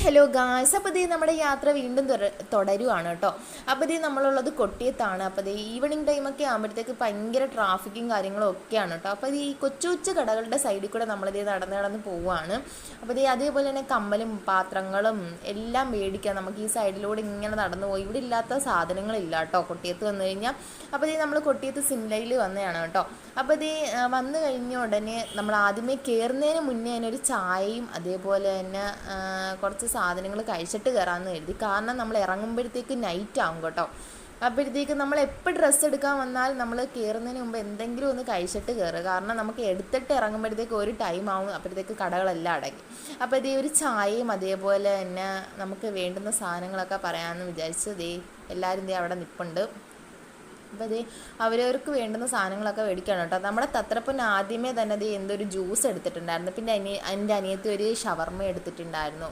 Hello guys, അപ്പോൾ ദേ നമ്മുടെ യാത്ര വീണ്ടും തുടരുവാണ് കേട്ടോ. അപ്പോൾ ദേ നമ്മളുള്ളത് കൊട്ടിയത്താണ്. അപ്പോൾ ദേ ഈവനിങ് ടൈമൊക്കെ ആകുമ്പോഴത്തേക്ക് ഭയങ്കര ട്രാഫിക്കും കാര്യങ്ങളും ഒക്കെയാണ് കേട്ടോ. അപ്പോൾ ഈ കൊച്ചു കൊച്ചു കടകളുടെ സൈഡിൽ കൂടെ നമ്മളിത് നടന്ന് പോവുകയാണ്. അപ്പോൾ ദേ അതേപോലെ തന്നെ കമ്മലും പാത്രങ്ങളും എല്ലാം മേടിക്കാം. നമുക്ക് ഈ സൈഡിലൂടെ ഇങ്ങനെ നടന്നു പോയി. ഇവിടെ ഇല്ലാത്ത സാധനങ്ങളില്ല കേട്ടോ കൊട്ടിയത്ത് വന്നു കഴിഞ്ഞാൽ. അപ്പോൾ ദേ നമ്മൾ കൊട്ടിയത്ത് സിംലയിൽ വന്നതാണ് കേട്ടോ. അപ്പോൾ ദേ വന്നു കഴിഞ്ഞ ഉടനെ നമ്മൾ ആദ്യമേ കയറുന്നതിന് മുന്നേ തന്നെ ഒരു ചായയും അതേപോലെ തന്നെ കുറച്ച് സാധനങ്ങൾ കഴിച്ചിട്ട് കയറാമെന്ന് കരുതി. കാരണം നമ്മൾ ഇറങ്ങുമ്പോഴത്തേക്ക് നൈറ്റ് ആകും കേട്ടോ. അപ്പോഴത്തേക്ക് നമ്മൾ എപ്പോൾ ഡ്രസ്സ് എടുക്കാൻ വന്നാൽ നമ്മൾ കയറുന്നതിന് മുമ്പ് എന്തെങ്കിലും ഒന്ന് കഴിച്ചിട്ട് കയറുക. കാരണം നമുക്ക് എടുത്തിട്ട് ഇറങ്ങുമ്പോഴത്തേക്ക് ഒരു ടൈം ആവും. അപ്പോഴത്തേക്ക് കടകളെല്ലാം അടങ്ങി. അപ്പോൾ ഇതേ ഒരു ചായയും അതേപോലെ തന്നെ നമുക്ക് വേണ്ടുന്ന സാധനങ്ങളൊക്കെ പറയാമെന്ന് വിചാരിച്ച് എല്ലാവരും അവിടെ നിൽപ്പുണ്ട്. അപ്പോൾ അവരവർക്ക് വേണ്ടുന്ന സാധനങ്ങളൊക്കെ മേടിക്കണം കേട്ടോ. നമ്മുടെ തത്രപ്പൻ ആദ്യമേ തന്നെ എന്തൊരു ജ്യൂസ് എടുത്തിട്ടുണ്ടായിരുന്നു. പിന്നെ എൻ്റെ അനിയത്തി ഒരു ഷവർമ്മ എടുത്തിട്ടുണ്ടായിരുന്നു.